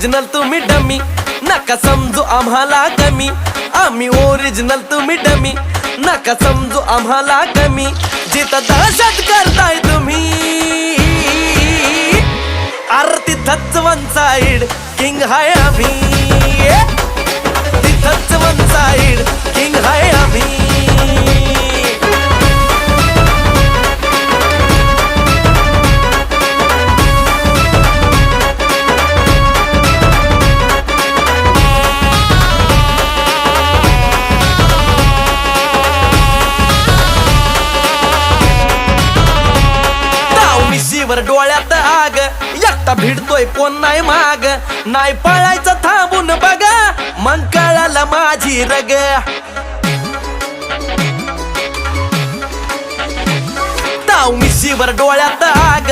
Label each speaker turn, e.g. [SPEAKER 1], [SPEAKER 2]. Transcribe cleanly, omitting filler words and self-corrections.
[SPEAKER 1] Original तुम्ही dummy, नका समजू आम्हाला कमी. आम्ही ओरिजिनल तुम्ही डमी, नका समजू आम्हाला कमी. जिथं दहशत करताय तुम्ही, अरे तिथंच वन साइड किंग हाय आम्ही. तिथंच वन साइड किंग हाय आम्ही. वर डोळ्यात आग, एकटा भिडतोय कोण नाही माग. नाही पळायचं थांबून बघा, मग कळालं माझी रग. ताव मिशीवर डोळ्यात आग.